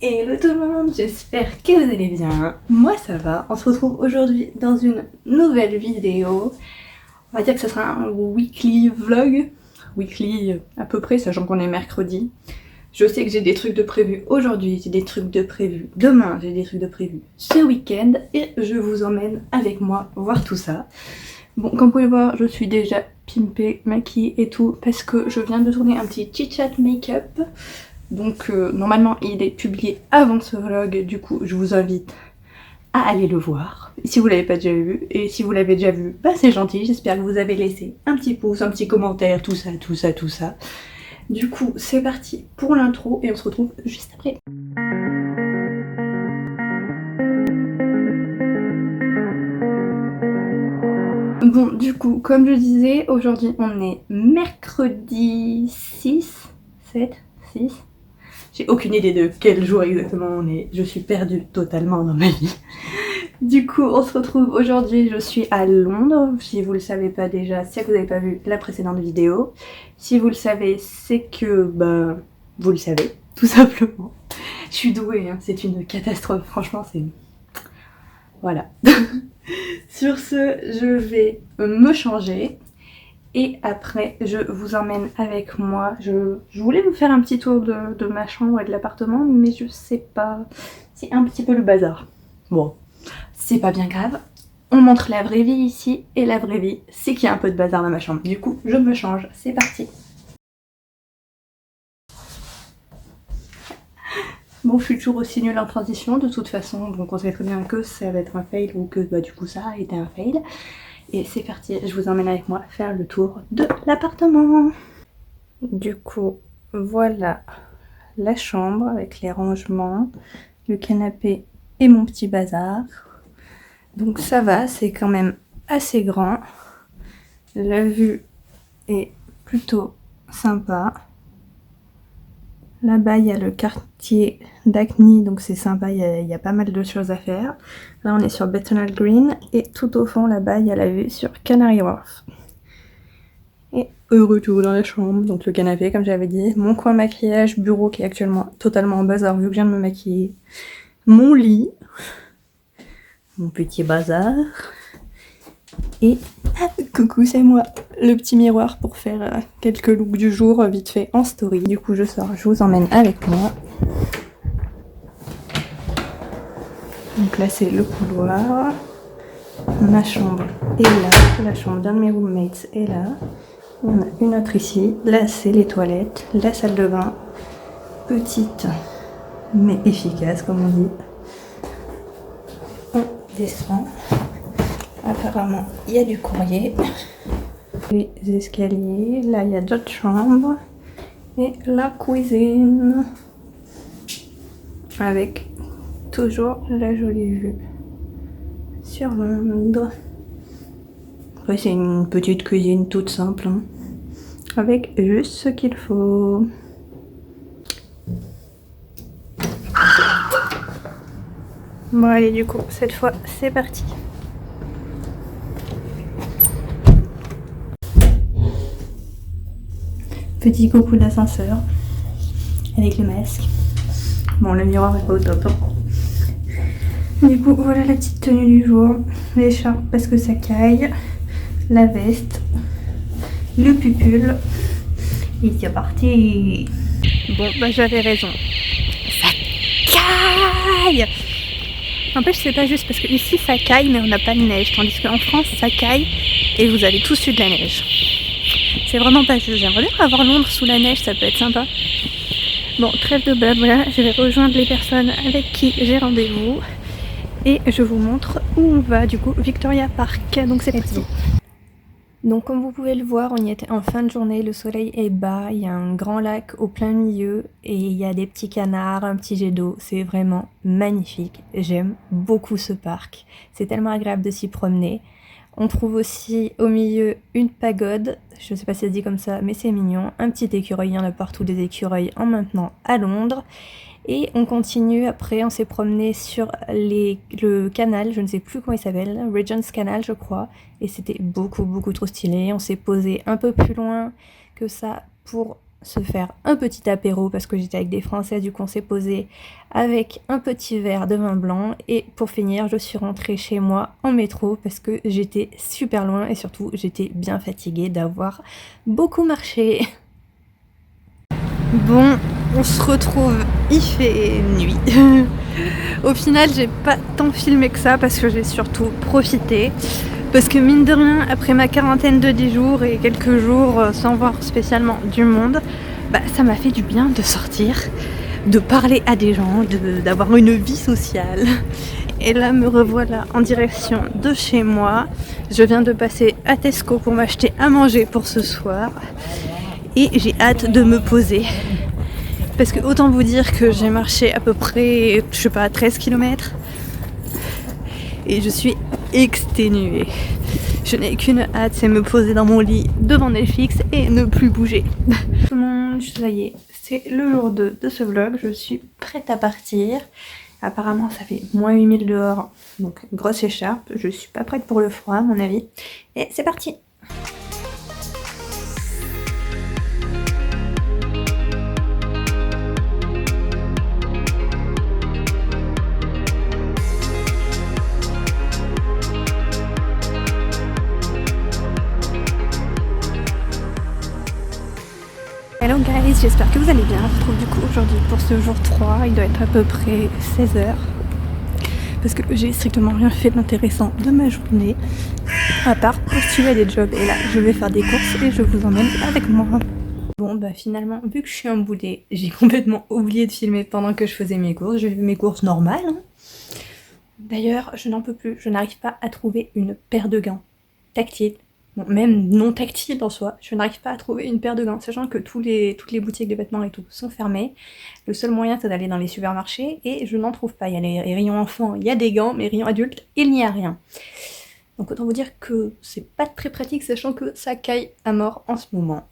Hello tout le monde, j'espère que vous allez bien. Moi ça va, on se retrouve aujourd'hui dans une nouvelle vidéo. On va dire que ce sera un weekly vlog. Weekly à peu près, sachant qu'on est mercredi. Je sais que j'ai des trucs de prévus aujourd'hui, j'ai des trucs de prévus demain, j'ai des trucs de prévus ce week-end. Et je vous emmène avec moi voir tout ça. Bon, comme vous pouvez le voir, je suis déjà pimpée, maquillée et tout, parce que je viens de tourner un petit chit-chat make-up. Donc normalement il est publié avant ce vlog, du coup je vous invite à aller le voir si vous l'avez pas déjà vu, et si vous l'avez déjà vu, bah c'est gentil, j'espère que vous avez laissé un petit pouce, un petit commentaire, tout ça, tout ça, tout ça. Du coup c'est parti pour l'intro et on se retrouve juste après. Bon du coup comme je disais, aujourd'hui on est mercredi 6, 7, 6... J'ai aucune idée de quel jour exactement on est, je suis perdue totalement dans ma vie. Du coup, on se retrouve aujourd'hui, je suis à Londres, si vous le savez pas déjà, si vous n'avez pas vu la précédente vidéo. Si vous le savez, c'est que, bah, vous le savez, tout simplement. Je suis douée, hein, c'est une catastrophe, franchement, c'est... Voilà. Sur ce, je vais me changer. Et après, je vous emmène avec moi. Je voulais vous faire un petit tour de ma chambre et de l'appartement, mais je sais pas, c'est un petit peu le bazar. Bon, c'est pas bien grave. On montre la vraie vie ici, et la vraie vie, c'est qu'il y a un peu de bazar dans ma chambre. Du coup, je me change, c'est parti. Bon, je suis toujours aussi nulle en transition de toute façon, donc on sait très bien que ça va être un fail ou que bah, du coup ça a été un fail. Et c'est parti, je vous emmène avec moi faire le tour de l'appartement. Du coup, voilà la chambre avec les rangements, le canapé et mon petit bazar. Donc ça va, c'est quand même assez grand. La vue est plutôt sympa. Là-bas, il y a le quartier d'Hackney, donc c'est sympa, il y a pas mal de choses à faire. Là, on est sur Bethnal Green, et tout au fond, là-bas, il y a la vue sur Canary Wharf. Et retour dans la chambre, donc le canapé, comme j'avais dit. Mon coin maquillage, bureau qui est actuellement totalement en bazar, vu que je viens de me maquiller. Mon lit. Mon petit bazar. Et coucou, c'est moi, le petit miroir pour faire quelques looks du jour vite fait en story. Du coup je sors, je vous emmène avec moi. Donc là c'est le couloir. Ma chambre est là, la chambre d'un de mes roommates est là. Il y en a une autre ici. Là c'est les toilettes, la salle de bain. Petite mais efficace comme on dit. On descend. Apparemment, il y a du courrier. Les escaliers. Là, il y a d'autres chambres. Et la cuisine. Avec toujours la jolie vue sur Londres. Après, c'est une petite cuisine toute simple. Hein, avec juste ce qu'il faut. Bon, allez, du coup, cette fois, c'est parti. Petit coucou d'ascenseur avec le masque. Bon, le miroir est pas au top. Du coup, voilà la petite tenue du jour. L'écharpe parce que ça caille. La veste. Le pupule. Et c'est parti. Bon, bah j'avais raison. Ça caille. N'empêche, c'est pas juste parce que ici ça caille, mais on n'a pas de neige. Tandis qu'en France, ça caille et vous avez tous eu de la neige. C'est vraiment pas juste. J'aimerais bien avoir Londres sous la neige, ça peut être sympa. Bon, trêve de blabla, je vais rejoindre les personnes avec qui j'ai rendez-vous. Et je vous montre où on va, du coup, Victoria Park. Donc c'est parti. Donc comme vous pouvez le voir, on y était en fin de journée, le soleil est bas, il y a un grand lac au plein milieu et il y a des petits canards, un petit jet d'eau, c'est vraiment magnifique. J'aime beaucoup ce parc, c'est tellement agréable de s'y promener. On trouve aussi au milieu une pagode, je ne sais pas si ça se dit comme ça, mais c'est mignon. Un petit écureuil, il y en a partout des écureuils en maintenant à Londres. Et on continue, après on s'est promené sur le canal, je ne sais plus comment il s'appelle, Regent's Canal je crois. Et c'était beaucoup trop stylé. On s'est posé un peu plus loin que ça pour se faire un petit apéro parce que j'étais avec des Français, du coup on s'est posé avec un petit verre de vin blanc et pour finir je suis rentrée chez moi en métro parce que j'étais super loin et surtout j'étais bien fatiguée d'avoir beaucoup marché. Bon, on se retrouve, il fait nuit. Au final j'ai pas tant filmé que ça parce que j'ai surtout profité. Parce que mine de rien, après ma quarantaine de 10 jours et quelques jours sans voir spécialement du monde, bah, ça m'a fait du bien de sortir, de parler à des gens, d'avoir une vie sociale. Et là, me revoilà en direction de chez moi. Je viens de passer à Tesco pour m'acheter à manger pour ce soir. Et j'ai hâte de me poser. Parce que autant vous dire que j'ai marché à peu près, je sais pas, 13 km. Et je suis exténuée. Je n'ai qu'une hâte, c'est me poser dans mon lit devant Netflix et ne plus bouger. Tout le monde, ça y est, c'est le jour 2 de ce vlog, je suis prête à partir. Apparemment ça fait moins 8000 dehors, donc grosse écharpe, je suis pas prête pour le froid à mon avis. Et c'est parti! Hello guys, j'espère que vous allez bien. On se retrouve du coup aujourd'hui pour ce jour 3, il doit être à peu près 16h. Parce que j'ai strictement rien fait d'intéressant de ma journée, à part postuler à des jobs. Et là, je vais faire des courses et je vous emmène avec moi. Bon bah finalement, vu que je suis un boulet, j'ai complètement oublié de filmer pendant que je faisais mes courses. J'ai fait mes courses normales. Hein. D'ailleurs, je n'en peux plus, je n'arrive pas à trouver une paire de gants tactiles. Bon, même non tactile en soi, je n'arrive pas à trouver une paire de gants, sachant que toutes les boutiques de vêtements et tout sont fermées. Le seul moyen c'est d'aller dans les supermarchés et je n'en trouve pas. Il y a les rayons enfants, il y a des gants, mais rayons adultes, il n'y a rien. Donc autant vous dire que c'est pas très pratique, sachant que ça caille à mort en ce moment.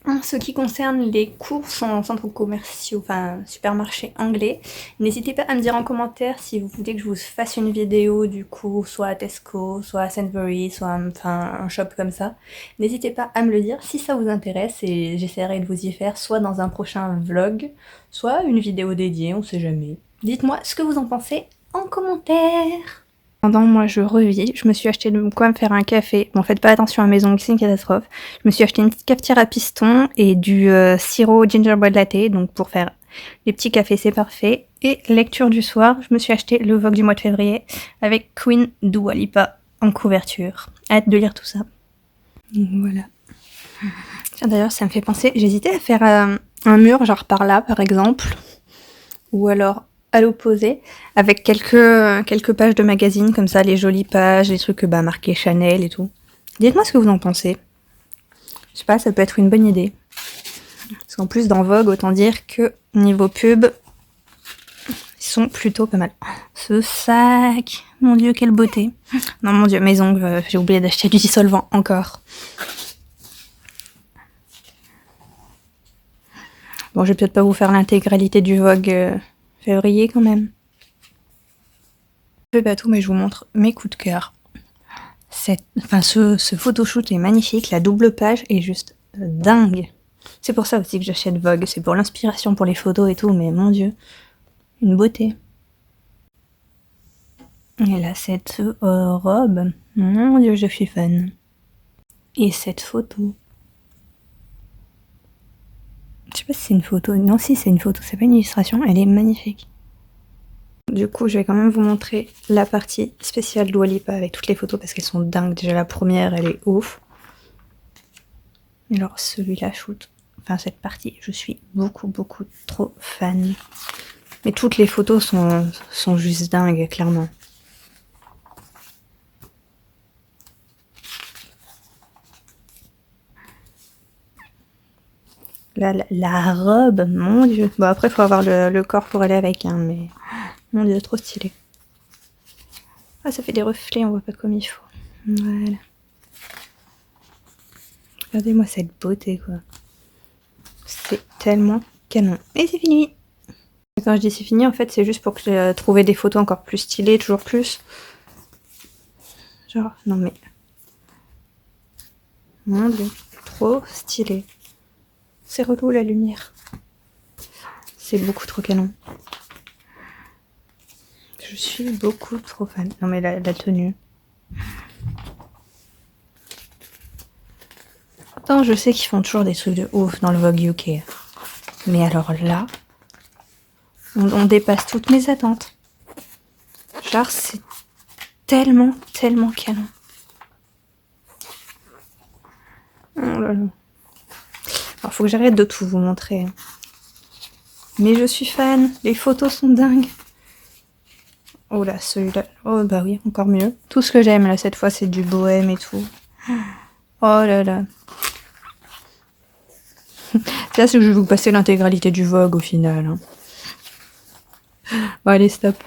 En ce qui concerne les courses en centres commerciaux, enfin supermarchés anglais, n'hésitez pas à me dire en commentaire si vous voulez que je vous fasse une vidéo du coup, soit à Tesco, soit à Sainsbury's, soit enfin un shop comme ça. N'hésitez pas à me le dire si ça vous intéresse et j'essaierai de vous y faire soit dans un prochain vlog, soit une vidéo dédiée, on sait jamais. Dites-moi ce que vous en pensez en commentaire. Pendant moi je revis, je me suis acheté de quoi me faire un café. Bon faites pas attention à la maison, c'est une catastrophe. Je me suis acheté une petite cafetière à piston et du sirop gingerbread latte, donc pour faire les petits cafés c'est parfait. Et lecture du soir, je me suis acheté le Vogue du mois de février avec Queen Dua Lipa en couverture. Hâte de lire tout ça. Voilà. Tiens d'ailleurs ça me fait penser, j'hésitais à faire un mur genre par là par exemple, ou alors à l'opposé, avec quelques pages de magazines, comme ça, les jolies pages, les trucs marqués Chanel et tout. Dites-moi ce que vous en pensez. Je sais pas, ça peut être une bonne idée. Parce qu'en plus, dans Vogue, autant dire que niveau pub, ils sont plutôt pas mal. Ce sac, mon dieu, quelle beauté. Non, mon dieu, mes ongles, j'ai oublié d'acheter du dissolvant encore. Bon, je vais peut-être pas vous faire l'intégralité du Vogue février quand même. Je fais pas tout, mais je vous montre mes coups de cœur. Ce photoshoot est magnifique, la double page est juste dingue. C'est pour ça aussi que j'achète Vogue, c'est pour l'inspiration pour les photos et tout, mais mon dieu, une beauté. Et là, cette robe, mon dieu, je suis fan. Et cette photo. Je sais pas si c'est une photo. Non, si c'est une photo, c'est pas une illustration, elle est magnifique. Du coup, je vais quand même vous montrer la partie spéciale Dua Lipa avec toutes les photos parce qu'elles sont dingues. Déjà, la première, elle est ouf. Alors, celui-là, shoot. Enfin, cette partie, je suis beaucoup trop fan. Mais toutes les photos sont juste dingues, clairement. La robe, mon dieu. Bon, après, il faut avoir le corps pour aller avec, hein, mais mon dieu, trop stylé. Ah, ça fait des reflets, on voit pas comme il faut. Voilà. Regardez-moi cette beauté, quoi. C'est tellement canon. Et c'est fini. Et quand je dis c'est fini, en fait, c'est juste pour que j'ai trouvé des photos encore plus stylées, toujours plus. Genre, non mais... Mon dieu, trop stylé. C'est relou la lumière. C'est beaucoup trop canon. Je suis beaucoup trop fan. Non mais la tenue. Attends, je sais qu'ils font toujours des trucs de ouf dans le Vogue UK. Mais alors là, on dépasse toutes mes attentes. Genre c'est tellement canon. Oh là là. Alors faut que j'arrête de tout vous montrer. Mais je suis fan, les photos sont dingues. Oh là, celui-là. Oh bah oui, encore mieux. Tout ce que j'aime là cette fois, c'est du bohème et tout. Oh là là. C'est là que je vais vous passer l'intégralité du Vogue au final. Hein. Bon allez, stop.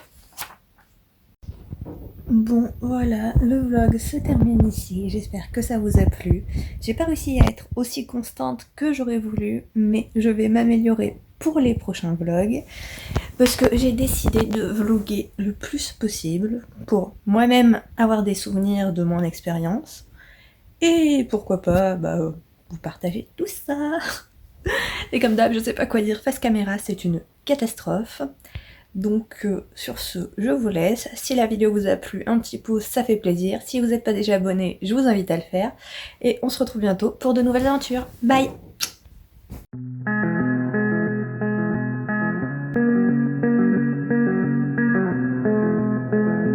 Bon voilà, le vlog se termine ici, j'espère que ça vous a plu. J'ai pas réussi à être aussi constante que j'aurais voulu, mais je vais m'améliorer pour les prochains vlogs, parce que j'ai décidé de vlogger le plus possible, pour moi-même avoir des souvenirs de mon expérience, et pourquoi pas, vous partager tout ça. Et comme d'hab, je sais pas quoi dire, face caméra c'est une catastrophe. Donc sur ce, je vous laisse. Si la vidéo vous a plu, un petit pouce, ça fait plaisir. Si vous n'êtes pas déjà abonné, je vous invite à le faire. Et on se retrouve bientôt pour de nouvelles aventures. Bye!